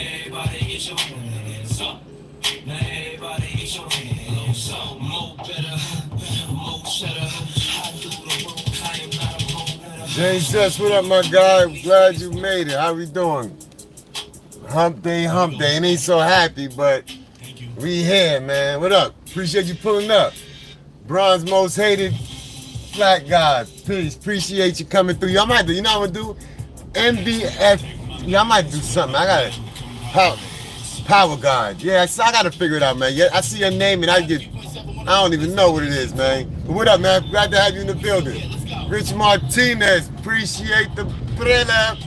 everybody get your hands up. Now everybody get your hands up. More better, more cheddar. I do the work, I am not a more better. Jay what up, my guy? I'm glad you made it. How we doing? Hump day, hump day. It ain't so happy, but we here, man. What up? Appreciate you pulling up. Bronze most hated black guy. Peace. Appreciate you coming through. Y'all might do, you know what I'm gonna do? MBF. Y'all might do something. I got it. Power God. Yeah, I gotta figure it out, man. Yeah, I see your name and I don't even know what it is, man. But what up, man? Glad to have you in the building. Rich Martinez, appreciate the brother.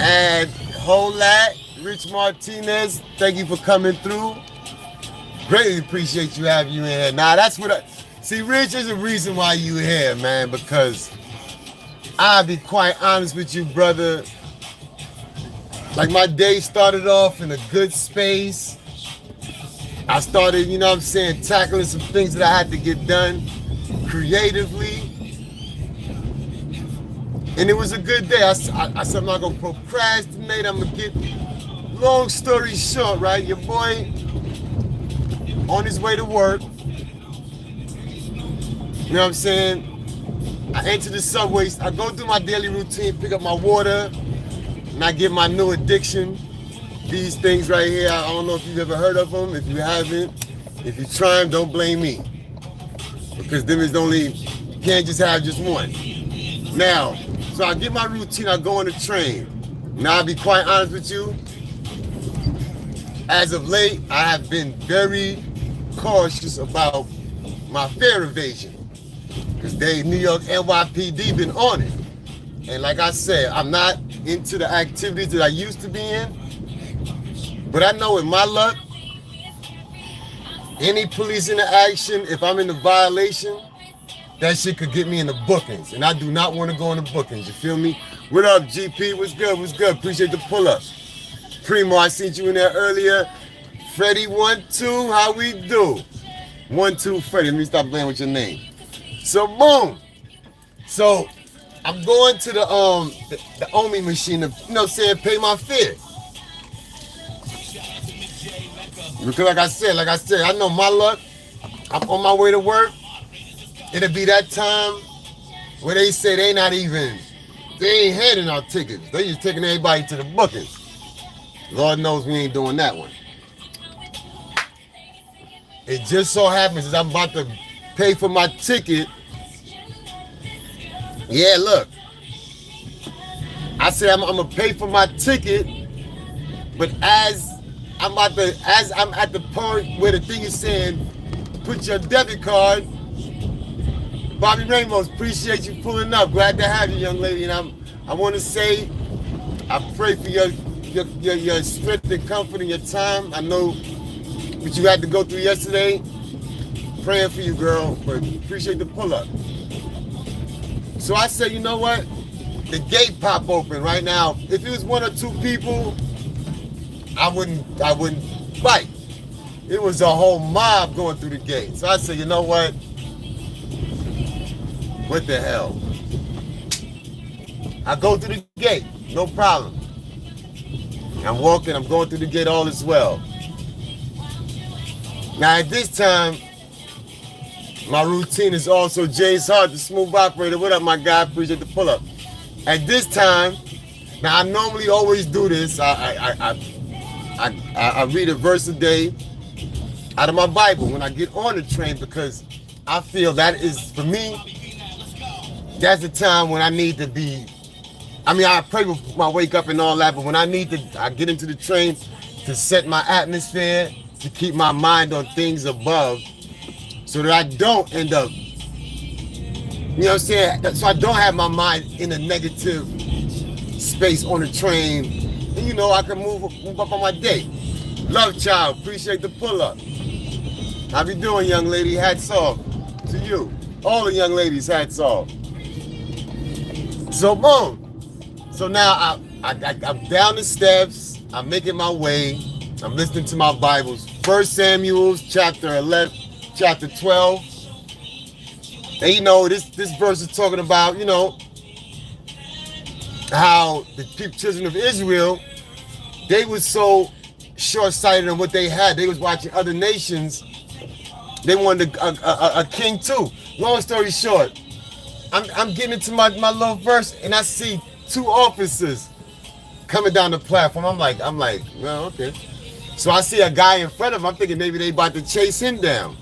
And whole lot, Rich Martinez, thank you for coming through. Greatly appreciate you having you in here. Now that's what see, Rich, is a reason why you here, man, because I'll be quite honest with you, brother. Like my day started off in a good space. I started, you know what I'm saying, tackling some things that I had to get done creatively. And it was a good day. I said I'm not gonna procrastinate. I'm gonna get, long story short, right? Your boy on his way to work. You know what I'm saying? I enter the subway. I go through my daily routine, pick up my water, and I get my new addiction. These things right here, I don't know if you've ever heard of them. If you haven't, if you try them, don't blame me. Because them is only, you can't just have just one. Now, so I get my routine, I go on the train. Now, I'll be quite honest with you. As of late, I have been very cautious about my fare evasion. Because New York NYPD been on it. And like I said, I'm not into the activities that I used to be in. But I know with my luck, any police interaction, if I'm in the violation, that shit could get me in the bookings. And I do not want to go in the bookings, you feel me? What up, GP? What's good? What's good? Appreciate the pull-up. Primo, I seen you in there earlier. Freddie 1-2, how we do? 1-2 Freddie, let me stop playing with your name. So boom. So I'm going to the Omi machine to, you know what I'm saying, pay my fare. Because like I said, I know my luck. I'm on my way to work. It'll be that time where they say they ain't handing out tickets. They just taking everybody to the bookings. Lord knows we ain't doing that one. It just so happens as I'm about to pay for my ticket. Yeah, look. I said I'm gonna pay for my ticket, but as I'm at the point where the thing is saying, put your debit card. Bobby Ramos, appreciate you pulling up. Glad to have you, young lady. And I want to say, I pray for your strength and comfort in your time. I know what you had to go through yesterday. Praying for you, girl. But appreciate the pull up. So I said, you know what? The gate pop open right now. If it was one or two people, I wouldn't fight. It was a whole mob going through the gate. So I said, you know what? What the hell? I go through the gate, no problem. I'm walking, I'm going through the gate, all is well. Now at this time, my routine is also James Hart, the smooth operator. What up, my guy? Appreciate the pull up. At this time, now I normally always do this. I read a verse a day out of my Bible when I get on the train because I feel that is, for me, that's the time when I need to be, I pray with my wake up and all that, but when I get into the train to set my atmosphere, to keep my mind on things above, so that I don't end up, you know what I'm saying? So I don't have my mind in a negative space on the train, and you know, I can move up on my day. Love child, appreciate the pull up. How you doing, young lady? Hats off to you. All the young ladies, hats off. So boom. So now I'm down the steps. I'm making my way. I'm listening to my Bibles. 1 Samuel chapter 11, chapter 12. And you know, this verse is talking about, you know, how the children of Israel they was so short-sighted on what they had. They was watching other nations. They wanted a king too. Long story short, I'm getting into my little verse, and I see two officers coming down the platform. I'm like, well, okay. So I see a guy in front of him. I'm thinking maybe they about to chase him down.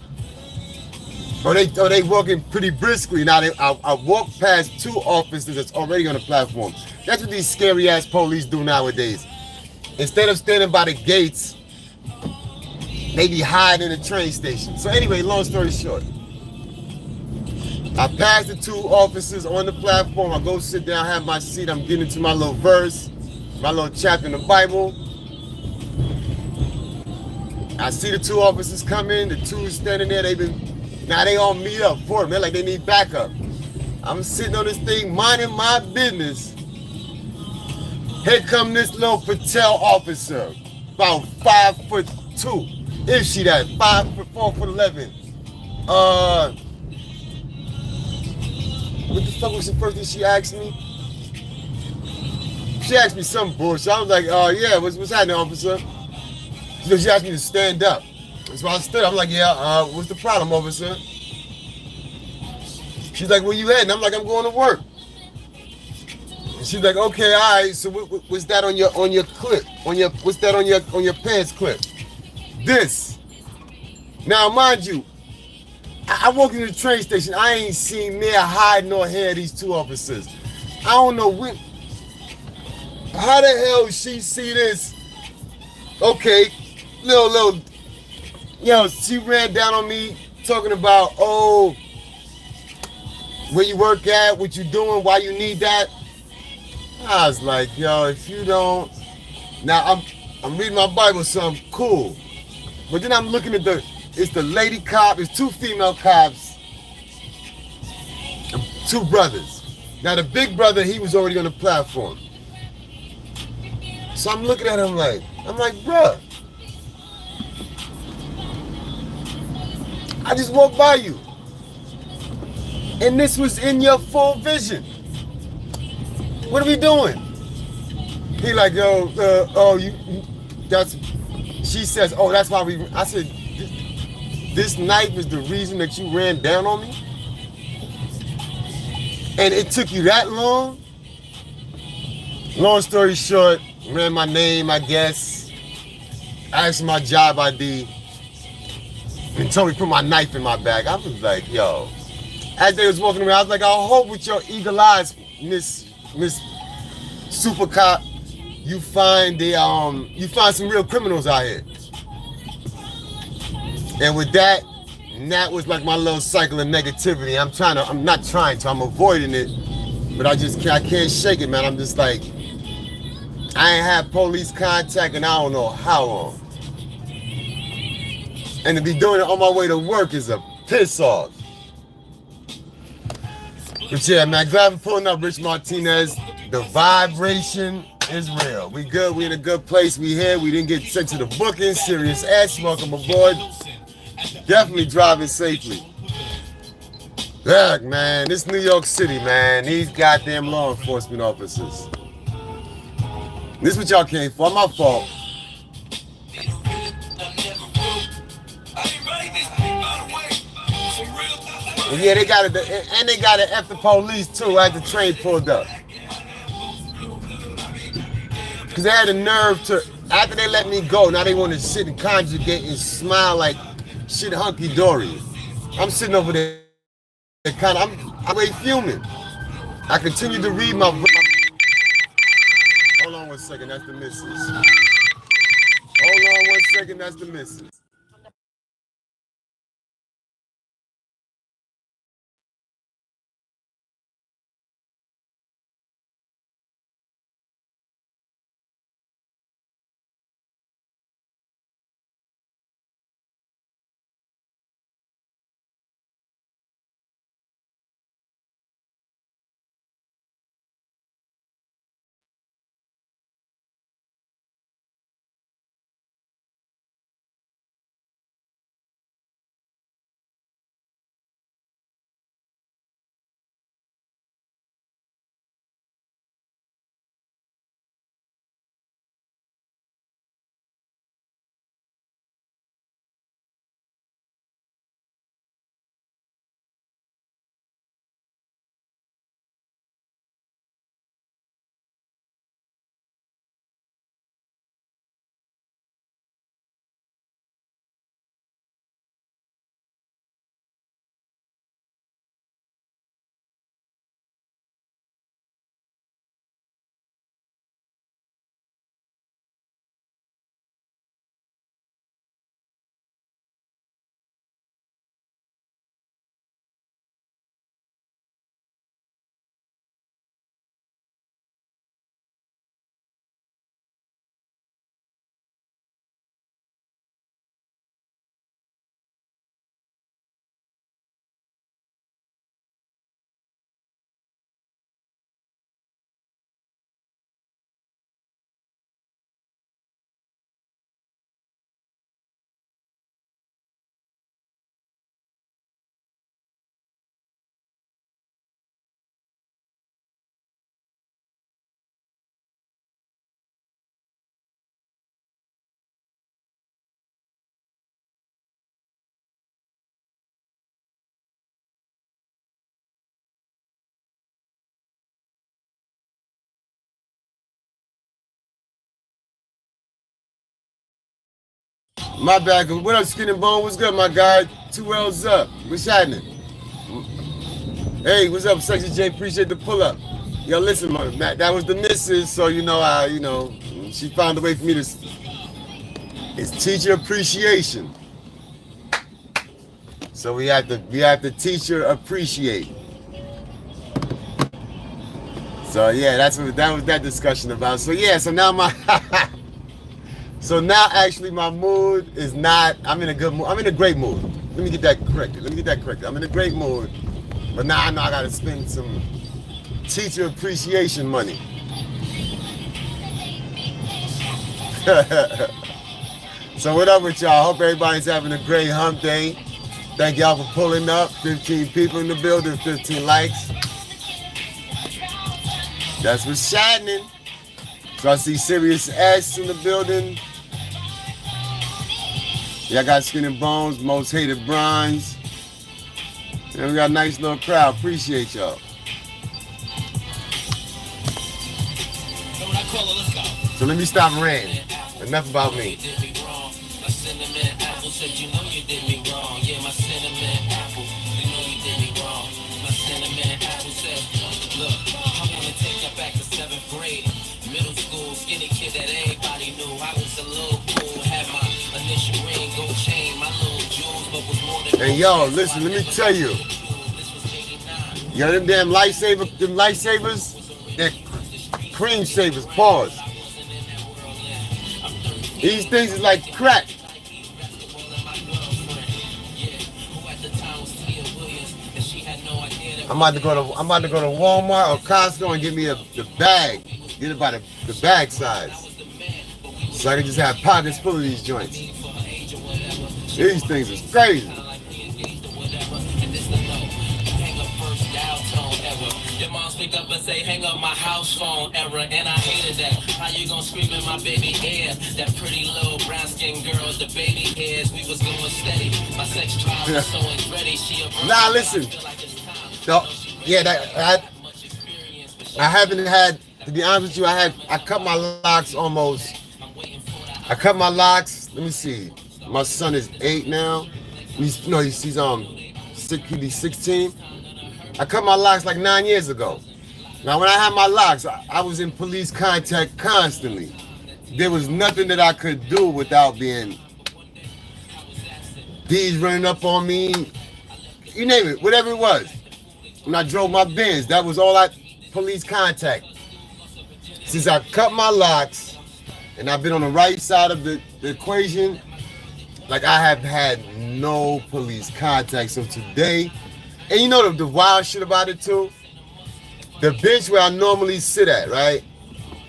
Or they walking pretty briskly. Now I walk past two officers that's already on the platform. That's what these scary ass police do nowadays. Instead of standing by the gates, they be hiding in the train station. So anyway, long story short, I pass the two officers on the platform. I go sit down, have my seat. I'm getting into my little verse, my little chapter in the Bible. I see the two officers come in. The two standing there. Now they all meet up for it, man. Like they need backup. I'm sitting on this thing, minding my business. Here come this little Patel officer, about 5'2". If she that 4'11". What the fuck was the first thing she asked me? She asked me some bullshit. I was like, yeah, what's happening, officer? She asked me to stand up. So I stood up. I'm like, yeah, what's the problem, officer? She's like, where you at? And I'm like, I'm going to work. And she's like, okay, all right. So what's that on your clip? What's that on your pants clip? This. Now, mind you, I walk into the train station. I ain't seen near hide nor hair these two officers. I don't know how the hell she see this? Okay, little, she ran down on me talking about, oh, where you work at, what you doing, why you need that. I was like, yo, if you don't, now I'm reading my Bible, so I'm cool. But then I'm looking at it's the lady cop, it's two female cops, and two brothers. Now the big brother, he was already on the platform. So I'm looking at him like, bruh, I just walked by you. And this was in your full vision. What are we doing? He like, yo, she says, oh, that's why I said, this knife is the reason that you ran down on me? And it took you that long? Long story short, ran my name, I guess, asked my job ID, and told me to put my knife in my bag. I was like, yo. As they was walking around, I was like, I hope with your eagle eyes, Miss Super Cop, you find some real criminals out here. And with that was like my little cycle of negativity. I'm avoiding it, but I can't shake it, man. I'm just like, I ain't had police contact and I don't know how long. And to be doing it on my way to work is a piss off. But yeah, man, glad for pulling up, Rich Martinez. The vibration is real. We good. We in a good place. We here. We didn't get sent to the booking. Serious S. Welcome aboard. Definitely driving safely. Look, man, this New York City, man. These goddamn law enforcement officers. This is what y'all came for. My fault. And yeah, they got to F the police too as the train pulled up. Because they had the nerve to, after they let me go, now they want to sit and conjugate and smile like shit hunky-dory. I'm sitting over there I'm way fuming. I continue to read my... Hold on one second, that's the missus. Hold on one second, that's the missus. My bad. What up, Skin and Bone? What's good, my guy? 2 L's up. What's happening? Hey, what's up, Sexy J? Appreciate the pull up. Yo, listen, man, that was the missus, so she found a way for me to. It's teacher appreciation. So we have to teacher appreciate. So yeah, that was that discussion about. So yeah, so now actually my mood is not. I'm in a good mood. I'm in a great mood. Let me get that corrected. I'm in a great mood, but now I know I gotta spend some teacher appreciation money. So what up with y'all? Hope everybody's having a great hump day. Thank y'all for pulling up. 15 people in the building, 15 likes. That's what's happening. So I see Sirius S in the building. Yeah, I got Skin and Bones, Most Hated Bronze. And we got a nice little crowd. Appreciate y'all. So let me stop ranting. Enough about me. Middle school, skinny kid that everybody knew. I was a little cool, had my initial ring, gold chain, my little jewels, but was more than. And yo, listen, let me tell you. Yo, them damn lifesavers, they're cream savers, pause. These things is like crack. I'm about to go to Walmart or Costco and get me the bag. Get it by the bag size. So I can just have pockets full of these joints. These things is crazy. Your moms pick up and say, hang up my house phone error, and I hated that. How you gonna scream in my baby ear? That pretty little brown skin girl with the baby hairs. We was going steady. My sex drive was so ready. She a nah, listen. No, yeah, I haven't had. To be honest with you, I cut my locks almost. I cut my locks. Let me see. My son is 8 now. He's 16. I cut my locks like 9 years ago. Now, when I had my locks, I was in police contact constantly. There was nothing that I could do without being D's running up on me. You name it, whatever it was. When I drove my Benz, that was all police contact. Since I cut my locks and I've been on the right side of the equation, like I have had no police contact. So today, and you know the wild shit about it too? The bench where I normally sit at, right?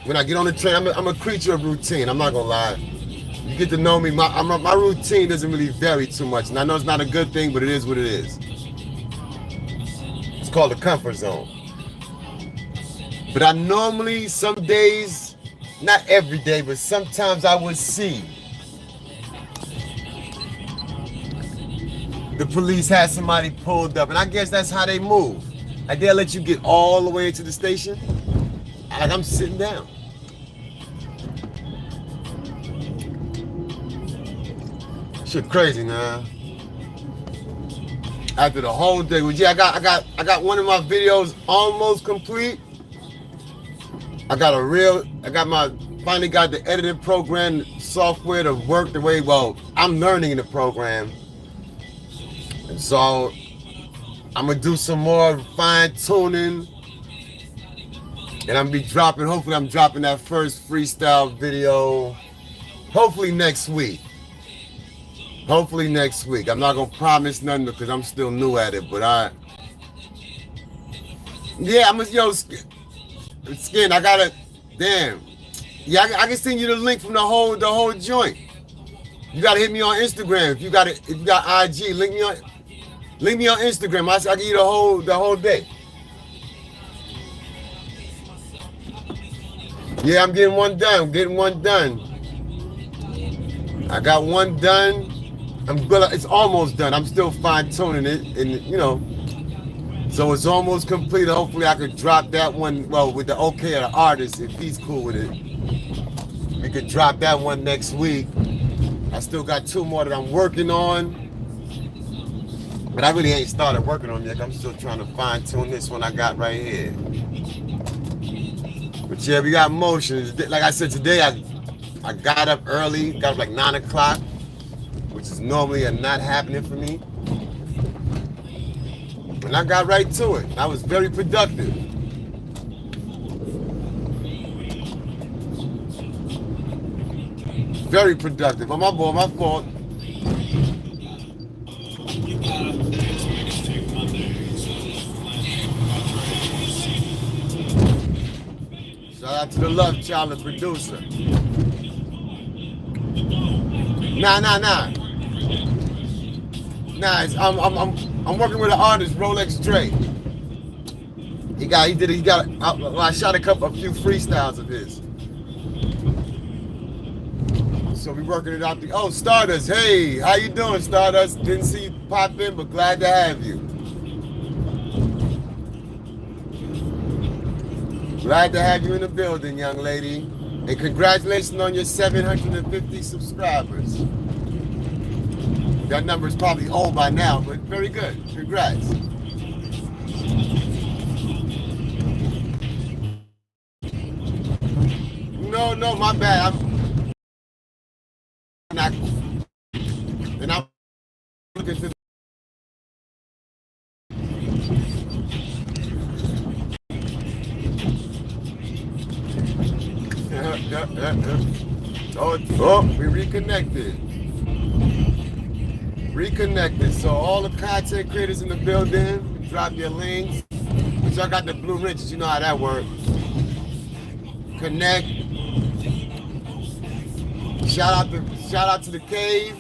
When I get on the train, I'm a creature of routine. I'm not gonna lie. You get to know me, my routine doesn't really vary too much. And I know it's not a good thing, but it is what it is. It's called the comfort zone. But I normally, some days, not every day, but sometimes I would see the police had somebody pulled up. And I guess that's how they move. Like they'll let you get all the way into the station. Like I'm sitting down. Shit crazy, man. After the whole day, well, yeah, I got one of my videos almost complete. Finally got the editing program software to work the way, I'm learning the program. And so I'm gonna do some more fine tuning. And hopefully I'm dropping that first freestyle video, hopefully next week. I'm not gonna promise nothing because I'm still new at it, but Skin, I gotta, damn. Yeah, I can send you the link from the whole joint. You gotta hit me on Instagram. If you got IG, link me on Instagram. I'll give you the whole day. Yeah, I'm getting one done. I got one done. It's almost done. I'm still fine tuning it, and so it's almost complete. Hopefully I could drop that one, with the okay of the artist, if he's cool with it. We could drop that one next week. I still got 2 more that I'm working on. But I really ain't started working on them yet. I'm still trying to fine tune this one I got right here. But yeah, we got motion. Like I said, today I got up early, got up like 9 o'clock, which is normally a not happening for me. And I got right to it. I was very productive. Very productive. Oh, my boy, my fault. Shout out to the love child, the producer. Nah. Nah, I'm working with an artist, Rolex Dre. I shot a few freestyles of his. So we working it out. Oh, Stardust, hey, how you doing, Stardust? Didn't see you pop in, but glad to have you. Glad to have you in the building, young lady. And congratulations on your 750 subscribers. That number is probably old by now, but very good. Congrats. No, my bad. I'm looking for. Oh, we reconnected. So all the content creators in the building, drop your links. But y'all got the blue riches, you know how that works. Connect. Shout out to the cave.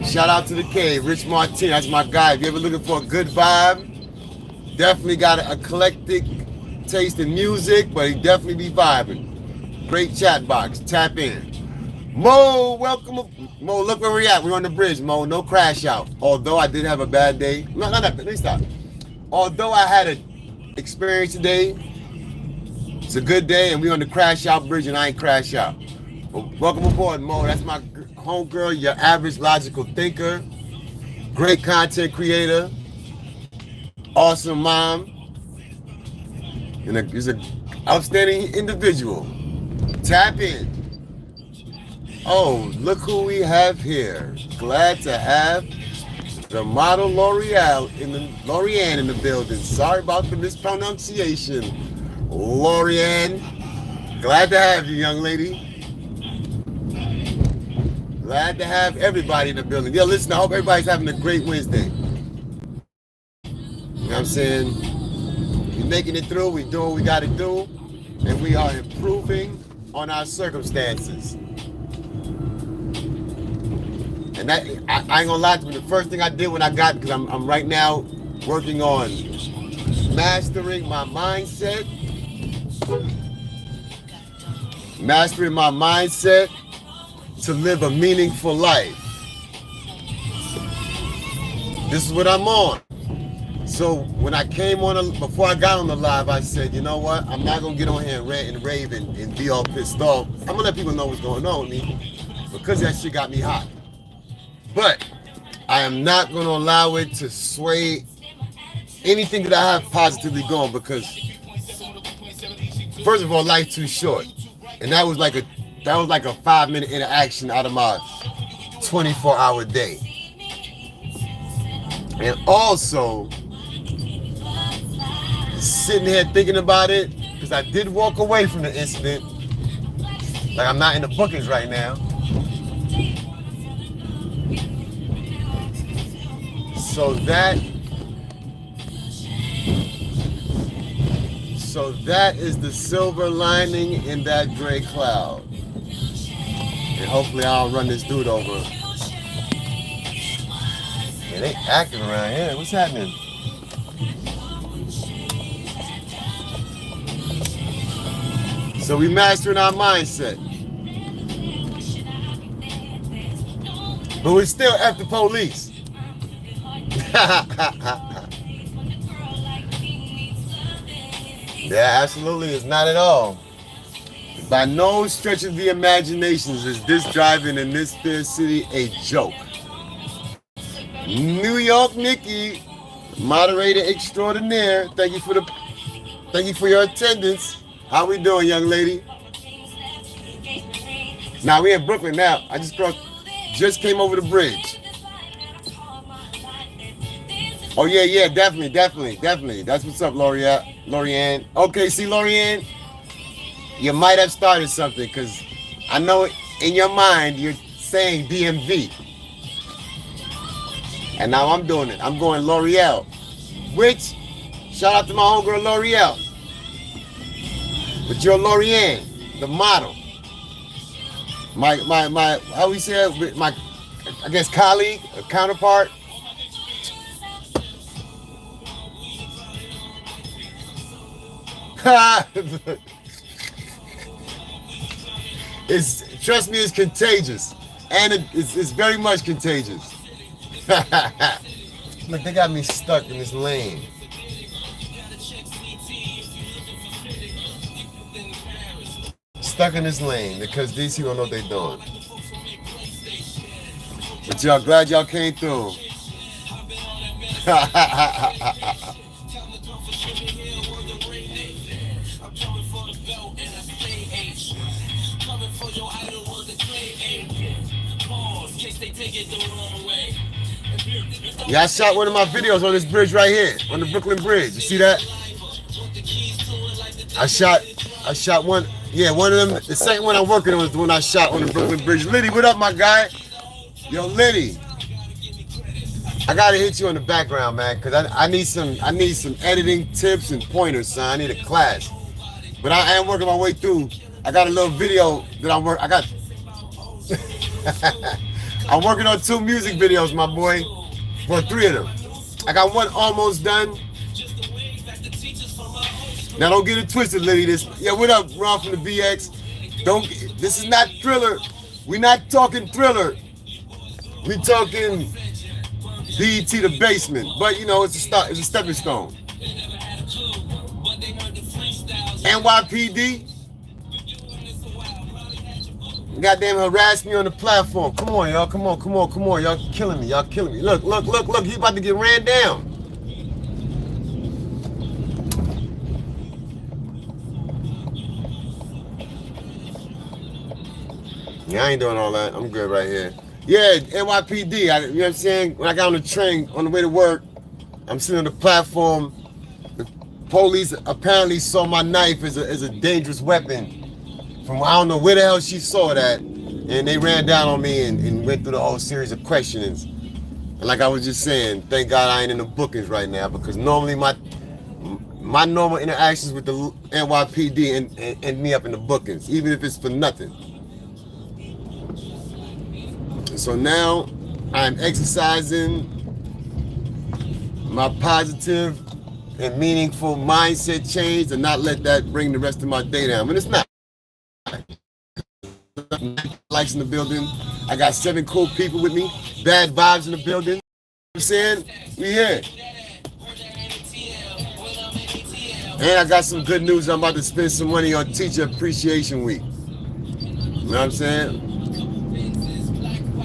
Shout out to the cave. Rich Martin, that's my guy. If you're ever looking for a good vibe, definitely got an eclectic taste in music, but he definitely be vibing. Great chat box. Tap in. Mo, welcome. Mo, look where we at. We're on the bridge, Mo. No crash out. Although I did have a bad day. No, not that. Let me stop. Although I had an experience today, it's a good day, and we on the crash out bridge, and I ain't crash out. But welcome aboard, Mo. That's my homegirl, your average logical thinker, great content creator, awesome mom, and is an outstanding individual. Tap in. Oh, look who we have here. Glad to have the model L'Oreal Lorianne in the building. Sorry about the mispronunciation. Lorianne, glad to have you, young lady. Glad to have everybody in the building. Yo, listen, I hope everybody's having a great Wednesday. You know what I'm saying? We're making it through. We're doing what we got to do. And we are improving on our circumstances. And that, I ain't gonna lie to you, the first thing I did when I got, because I'm right now working on mastering my mindset. Mastering my mindset to live a meaningful life. This is what I'm on. So when I came on, before I got on the live, I said, you know what? I'm not gonna get on here and rant and rave and be all pissed off. I'm gonna let people know what's going on with me, because that shit got me hot. But I am not gonna allow it to sway anything that I have positively going, because first of all, life's too short. And that was like a 5-minute interaction out of my 24-hour day. And also, sitting here thinking about it, because I did walk away from the incident. Like, I'm not in the bookings right now. So that is the silver lining in that gray cloud. And hopefully I'll run this dude over. Yeah, they acting around here. What's happening? So we mastering our mindset. But we still F the police. Yeah, absolutely. It's not at all. By no stretch of the imagination is this driving in this fair city a joke. New York Nikki, moderator extraordinaire. Thank you for your attendance. How we doing, young lady? Now we in Brooklyn now. I just came over the bridge. Oh yeah, definitely. That's what's up, Lorianne. Okay, see, Lorianne, you might have started something because I know in your mind you're saying DMV. And now I'm doing it. I'm going L'Oreal. Which, shout out to my homegirl L'Oreal. But you're Lorianne, the model. My how we say it, my, I guess, colleague, or counterpart. Trust me, it's contagious. And it's very much contagious. Look, they got me stuck in this lane. Stuck in this lane because these people don't know what they're doing. But y'all, glad y'all came through. Yeah, I shot one of my videos on this bridge right here, on the Brooklyn Bridge. You see that? I shot one. Yeah, one of them. The second one I'm working on is the one I shot on the Brooklyn Bridge. Liddy, what up, my guy? Yo, Liddy. I gotta hit you in the background, man, cause I need some editing tips and pointers, son. I need a class. But I am working my way through. I got a little video that I'm working on 2 music videos, my boy. Well, 3 of them. I got one almost done. Now don't get it twisted, Liddy. What up, Ron from the BX? This is not Thriller. We're not talking Thriller. We talking BET the Basement. But you know, it's a stepping stone. NYPD. Goddamn harass me on the platform. Come on, y'all. Come on. Y'all killing me. Look. He about to get ran down. Yeah, I ain't doing all that. I'm good right here. Yeah, NYPD. You know what I'm saying? When I got on the train on the way to work, I'm sitting on the platform. The police apparently saw my knife as a dangerous weapon. From I don't know where the hell she saw that, and they ran down on me and went through the whole series of questionings. And like I was just saying, thank God I ain't in the bookings right now, because normally my normal interactions with the NYPD end me up in the bookings, even if it's for nothing. So now I'm exercising my positive and meaningful mindset change to not let that bring the rest of my day down. And it's not. Likes in the building. I got 7 cool people with me. Bad vibes in the building. You know what I'm saying? We here. And I got some good news. I'm about to spend some money on Teacher Appreciation Week. You know what I'm saying?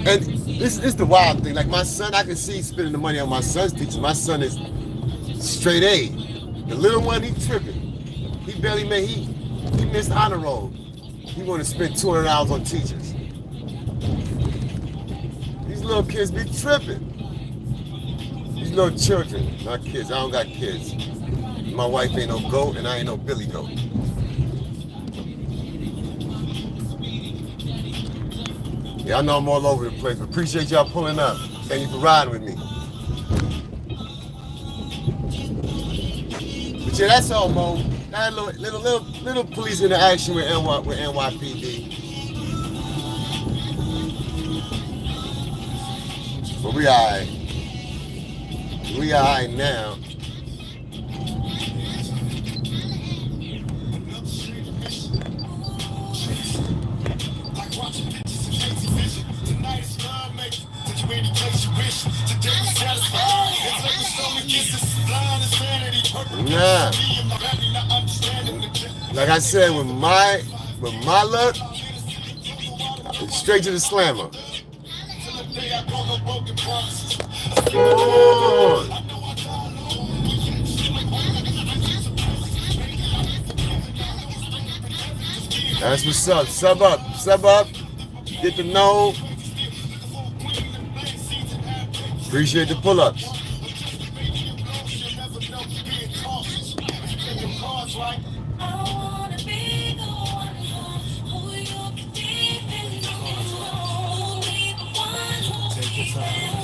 And this is the wild thing. Like my son, I can see spending the money on my son's teacher. My son is straight A. The little one, he tripping. He barely made, he missed honor roll. He want to spend $200 on teachers. These little kids be tripping. These little children, not kids. I don't got kids. My wife ain't no goat, and I ain't no Billy goat. Yeah, I know I'm all over the place, but appreciate y'all pulling up. Thank you for riding with me. But yeah, that's all, Mo. That little police interaction with NYPD. But we alright. We alright now. Nah. Like I said, with my But my luck, straight to the slammer. Come on. That's what's up. Sub up. Sub up. Get to know. Appreciate the pull-ups.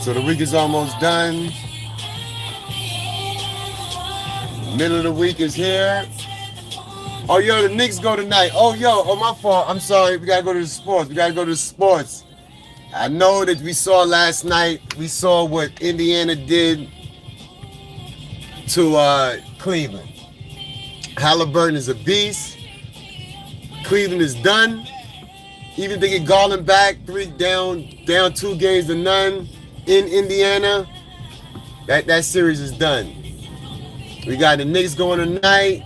So the week is almost done. Middle of the week is here. Oh, yo, the Knicks go tonight. Oh, my fault. I'm sorry. We got to go to the sports. I know that we saw last night. We saw what Indiana did to Cleveland. Halliburton is a beast. Cleveland is done. Even if they get Garland back, down 2 games to none in Indiana, that series is done. We got the Knicks going tonight.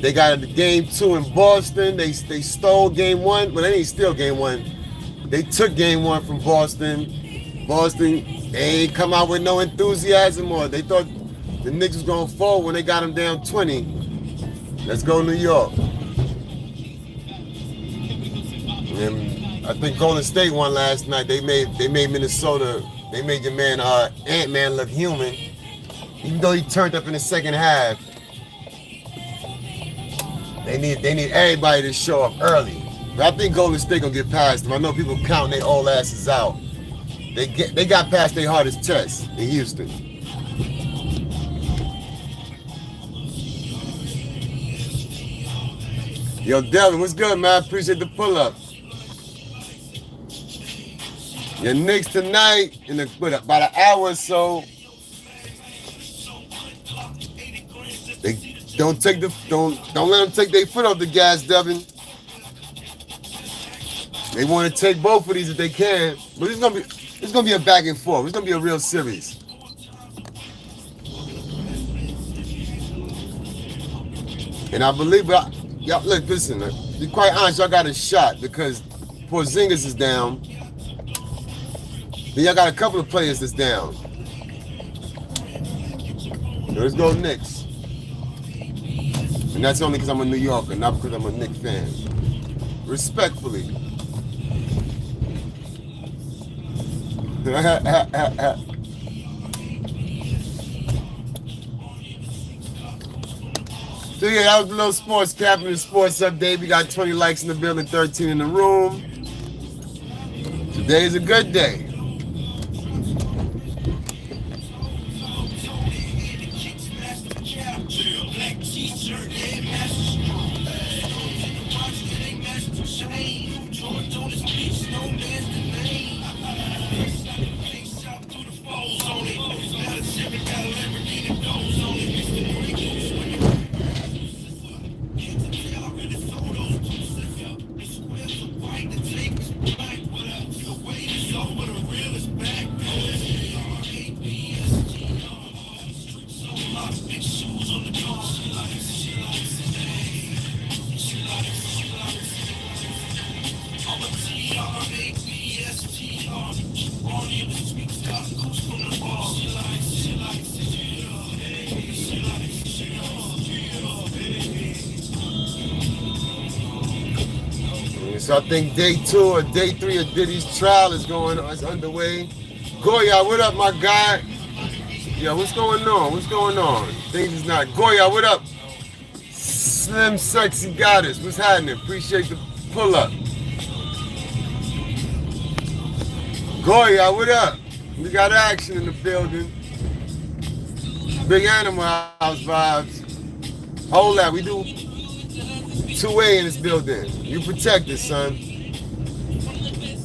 They got game 2 in Boston. They stole game 1, but they didn't steal game 1. They took game 1 from Boston. Boston, they ain't come out with no enthusiasm, or they thought the Knicks was going forward when they got them down 20. Let's go New York. And I think Golden State won last night. They made Minnesota. They made your man Ant-Man look human, even though he turned up in the second half. They need everybody to show up early. But I think Golden State gonna get past them. I know people counting their old asses out. They got past their hardest test in Houston. Yo, Devin, what's good, man? Appreciate the pull-up. Your Knicks tonight in about an hour or so. They don't let them take their foot off the gas, Devin. They want to take both of these if they can, but it's gonna be a back and forth. It's gonna be a real series. And I believe, y'all look, listen. To be quite honest, y'all got a shot because Porzingis is down. Then y'all got a couple of players that's down. Let's go Knicks. And that's only because I'm a New Yorker, not because I'm a Knicks fan. Respectfully. So yeah, that was a little sports cap in the sports update. We got 20 likes in the building, 13 in the room. Today is a good day. So I think day 2 or day 3 of Diddy's trial is underway. Goya, what up, my guy? Yo, what's going on? Things is not. Goya, what up? Slim Sexy Goddess, what's happening? Appreciate the pull up. Goya, what up? We got action in the building. Big Animal House vibes. Hold that, we do 2A in this building. You protect it, son.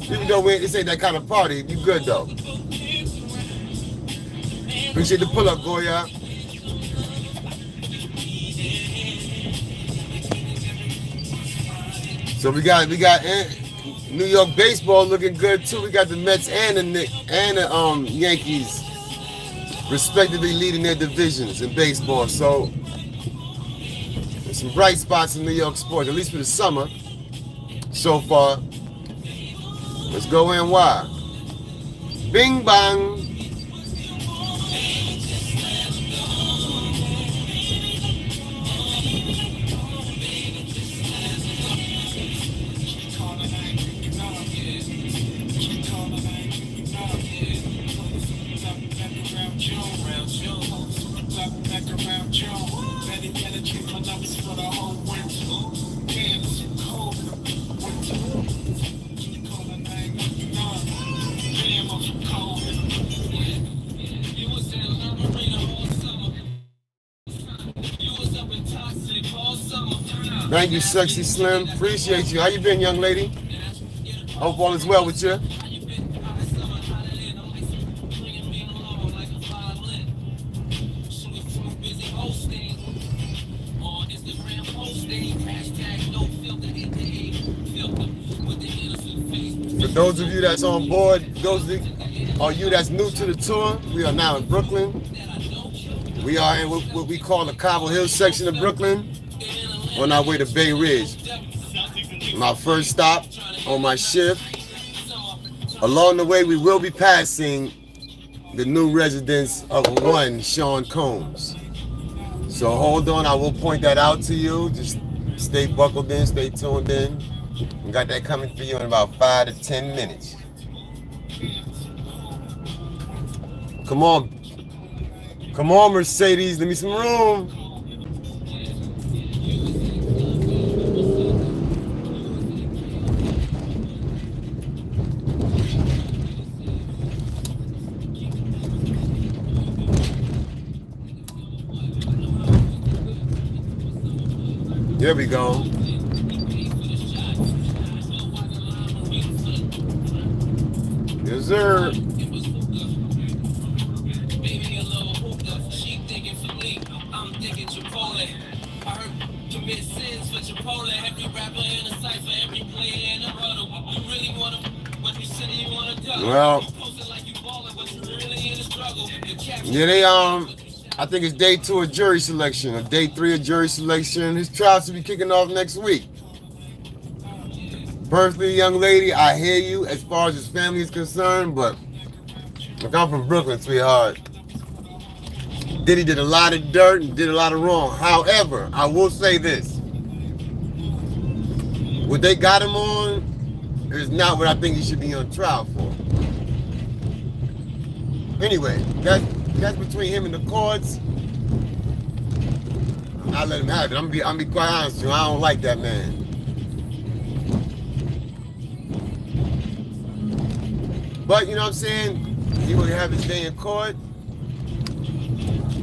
Even though this ain't that kind of party, you good though. Appreciate the pull up, Goya. So we got New York baseball looking good too. We got the Mets and the Yankees respectively leading their divisions in baseball. So There's some bright spots in New York sports, at least for the summer so far. Let's go in wide. Bing bang. Thank you, Sexy Slim. Appreciate you. How you been, young lady? Hope all is well with you. For those of you that's on board, those of you that's new to the tour, we are now in Brooklyn. We are in what we call the Cobble Hill section of Brooklyn, on our way to Bay Ridge. My first stop on my shift. Along the way, we will be passing the new residence of one Sean Combs. So hold on, I will point that out to you. Just stay buckled in, stay tuned in. We got that coming for you in about 5 to 10 minutes. Come on. Come on, Mercedes, give me some room. There we go. Yes, sir. Well, yeah, they I think it's day 2 of jury selection, or day 3 of jury selection. His trial should be kicking off next week. Personally, young lady, I hear you as far as his family is concerned, but look, I'm from Brooklyn, sweetheart. Diddy did a lot of dirt and did a lot of wrong. However, I will say this. What they got him on is not what I think he should be on trial for. Anyway, that's between him and the courts. I'll let him have it. I'm gonna be quite honest with you. I don't like that man. But you know what I'm saying? He will have his day in court.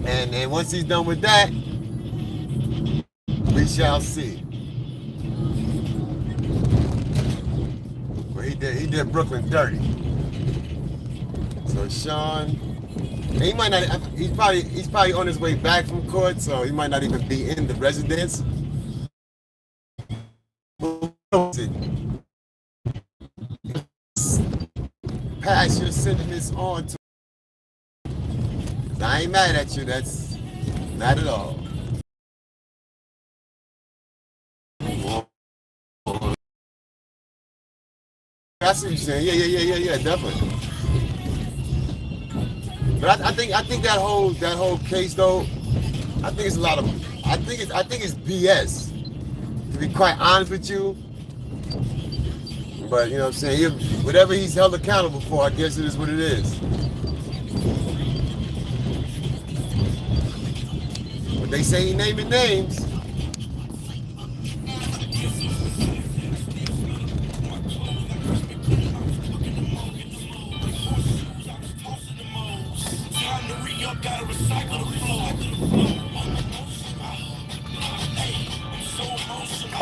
And once he's done with that, we shall see. But he did Brooklyn dirty. So Sean, he might not. He's probably on his way back from court, so he might not even be in the residence. Pass your sentiments on to. I ain't mad at you. That's not at all. I see what you're saying. Yeah, definitely. But I think that whole case though, I think it's BS. To be quite honest with you. But you know what I'm saying, whatever he's held accountable for, I guess it is what it is. But they say he naming names.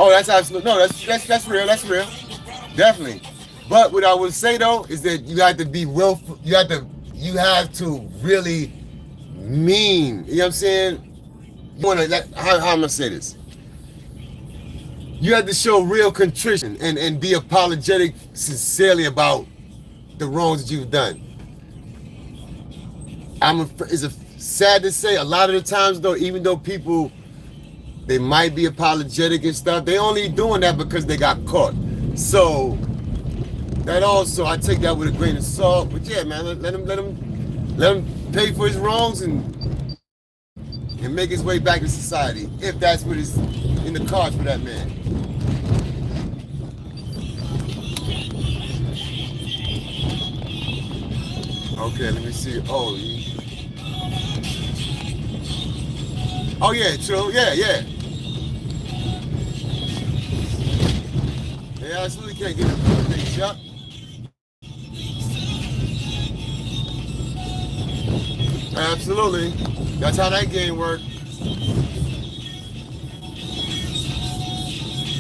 Oh, that's absolute. No, that's real. That's real. Definitely. But what I would say though is that you have to be willful. You have to really mean. You know what I'm saying? You wanna how am I gonna say this? You have to show real contrition and be apologetic sincerely about the wrongs that you've done. It's sad to say, a lot of the times though, even though people They might be apologetic and stuff. They only doing that because they got caught. So that also, I take that with a grain of salt. But yeah, man, let him pay for his wrongs and make his way back to society, if that's what is in the cards for that man. Okay, let me see. Oh yeah, true. Yeah. They absolutely can't get things. Yup. Absolutely. That's how that game works.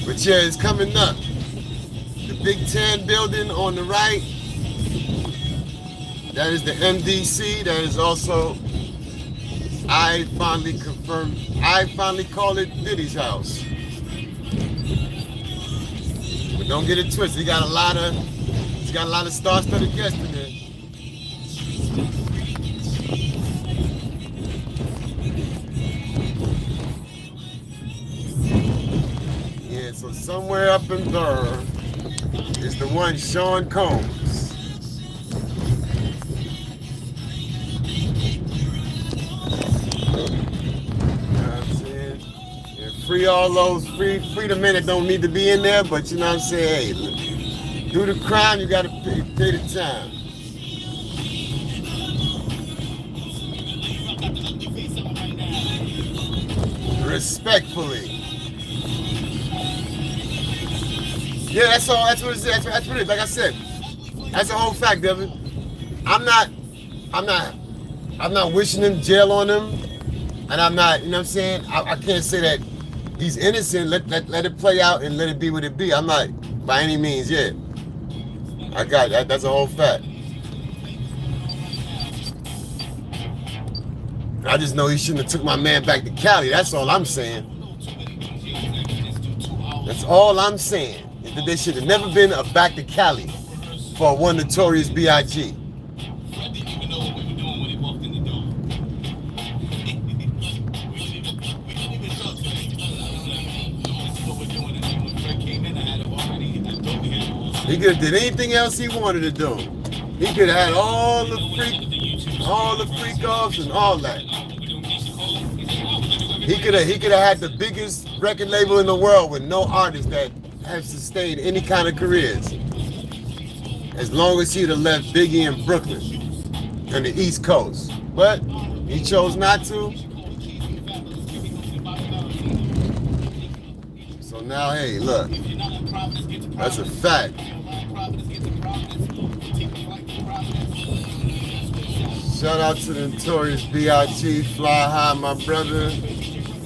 But yeah, it's coming up. The Big Ten building on the right. That is the MDC. That is also, I finally call it Diddy's house. But don't get it twisted. He's got a lot of star-studded guests in there. Yeah, so somewhere up in there is the one Sean Combs. Free all those, free the men that don't need to be in there, but you know what I'm saying, hey, do the crime, you gotta pay the time. Respectfully. Yeah, that's all, that's what it is, that's what it is, like I said, that's the whole fact, Devin. I'm not wishing him jail on him, and I'm not, you know what I'm saying, I can't say that he's innocent. Let it play out and let it be what it be. I'm not by any means yet. I got that. That's a whole fact. I just know he shouldn't have took my man back to Cali. That's all I'm saying. That's all I'm saying. That they should have never been back to Cali for one Notorious B.I.G. He could have did anything else he wanted to do. He could have had all the freak offs and all that. He could have had the biggest record label in the world with no artists that have sustained any kind of careers. As long as he'd have left Biggie in Brooklyn and the East Coast. But he chose not to. So now, hey, look, that's a fact. Shout out to the Notorious B.I.G., Fly High, my brother,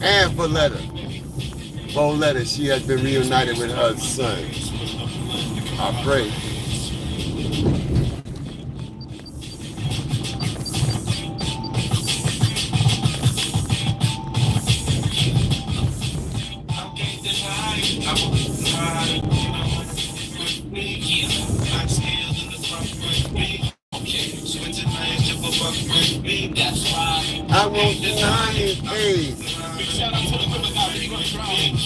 and Valletta. Valletta, she has been reunited with her son. I pray. I won't deny it, hey. Shout out to the women out there gonna try. And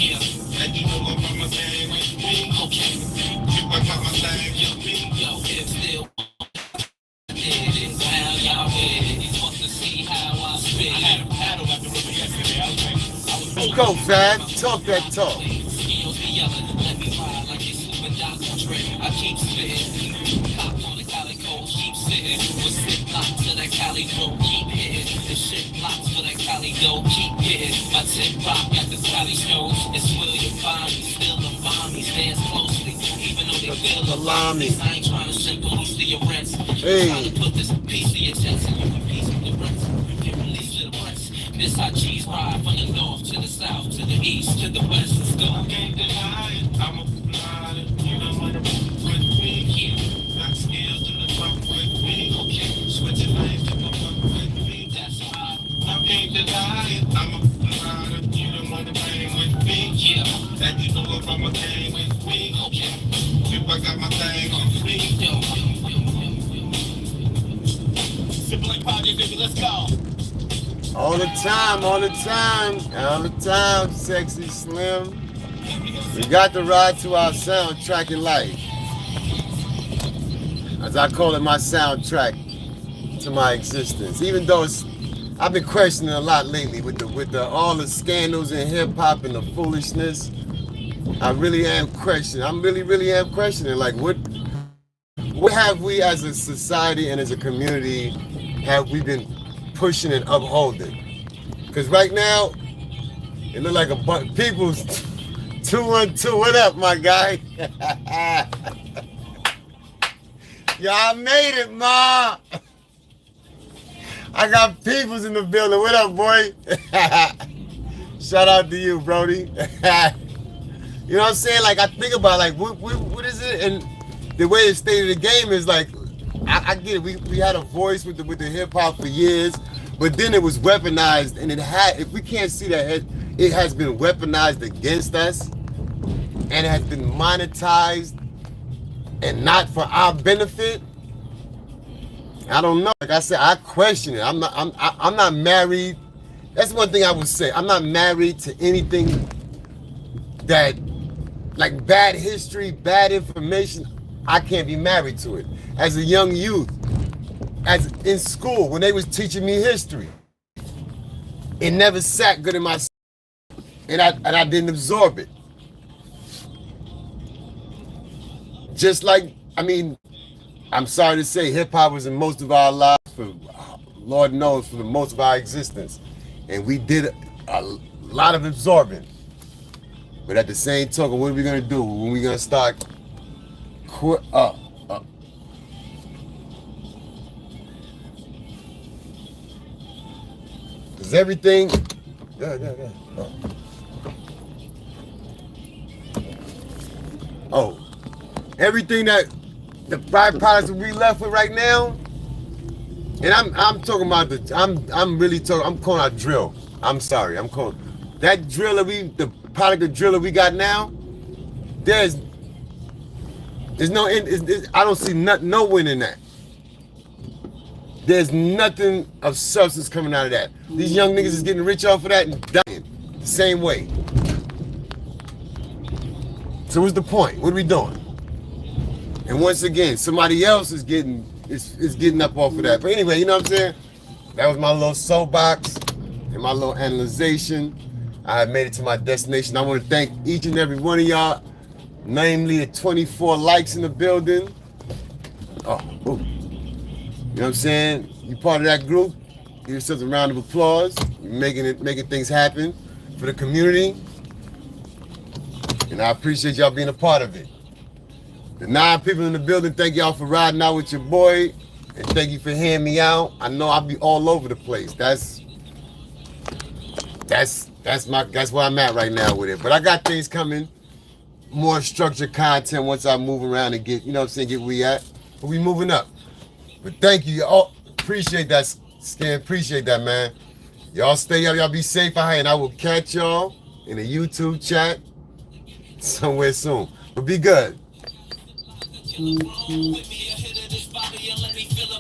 you know I'm on my thing with me. Okay. I got my thing with me. Yo, it's still did it. How y'all did it. You want to see how I spit. I had a paddle at the river yesterday. Let's go, Fab. Talk that talk. Let me ride like it's super doctrine. I keep spitting. Cop on the Cali coast, keep sitting. With sit lock to that Cali road, keep hitting. The shit blocks for that Cali dough, keep hitting. My tip rock at the Cali shows. It's William Bonney, still a bomb. He stands closely, even though they feel alarming. I ain't trying to send police to your rents. Hey. Trying to put this piece to your chest and you can piece with the rest. Get released to the rest. This how cheese ride from the north to the south, to the east, to the west. Let's go. I can't deny it. I'm a flyer. You don't want to with me. Yeah. Got skills in the truck with me. Okay. Switching lanes to the truck with me. That's right. I can't deny it. I'm a flyer. You don't want to bang with me. Yeah. And you know if I'm a gang with me. Okay. If I got my thing with me. Sip like party, baby. Let's go. All the time, all the time, all the time, sexy slim. We got to ride to our soundtrack in life. As I call it, my soundtrack to my existence. Even though I've been questioning a lot lately with all the scandals in hip hop and the foolishness. I really am questioning. I'm really am questioning. Like, what have we as a society and as a community have we been pushing and upholding? Because right now, it look like a bunch people's 212. What up, my guy? Yo, I made it, ma. I got peoples in the building. What up, boy? Shout out to you, Brody. You know what I'm saying? Like, I think about, like, what is it? And the way it's stated the game is, like, I get it. We had a voice with the hip-hop for years, but then it was weaponized, and if we can't see that it has been weaponized against us, and it has been monetized, and not for our benefit, I don't know. Like I said, I question it. I'm not married. That's one thing I would say. I'm not married to anything that, like, bad history, bad information. I can't be married to it. As a young youth, as in school, when they was teaching me history, it never sat good in my, and I didn't absorb it. Just like, I mean, I'm sorry to say, hip hop was in most of our lives for, Lord knows, for the most of our existence, and we did a lot of absorbing. But at the same token, what are we gonna do when we gonna start quit up? Cause everything, everything that the byproducts that we left with right now, and I'm talking about I'm calling out drill. I'm sorry, I'm calling that drill that the product of drill that we got now. There's no end. I don't see no win in that. There's nothing of substance coming out of that. These young niggas is getting rich off of that and dying the same way. So what's the point? What are we doing? And once again, somebody else is getting up off of that. But anyway, you know what I'm saying? That was my little soapbox and my little analyzation. I have made it to my destination. I want to thank each and every one of y'all, namely the 24 likes in the building. Ooh. You know what I'm saying? You part of that group. Give yourselves a round of applause. You're making things happen for the community. And I appreciate y'all being a part of it. The 9 people in the building, thank y'all for riding out with your boy. And thank you for hearing me out. I know I'll be all over the place. That's where I'm at right now with it. But I got things coming. More structured content once I move around and get, you know what I'm saying, get where we at. But we moving up. But thank you. Y'all appreciate that, Skin. Appreciate that, man. Y'all stay up. Y'all be safe out here. And I will catch y'all in the YouTube chat somewhere soon. But be good.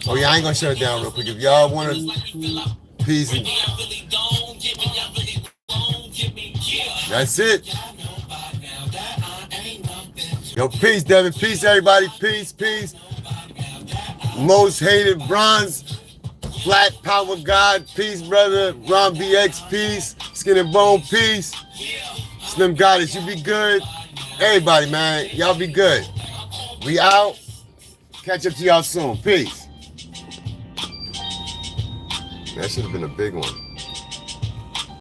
Oh yeah, I ain't gonna shut it down real quick. If y'all want to, peace and that's it. Yo, peace, Devin. Peace, everybody. Peace, peace. Most hated bronze, flat power god. Peace, brother. Ron BX. Peace. Skin and bone. Peace. Slim Goddess. You be good. Everybody, man. Y'all be good. We out. Catch up to y'all soon. Peace. That should have been a big one.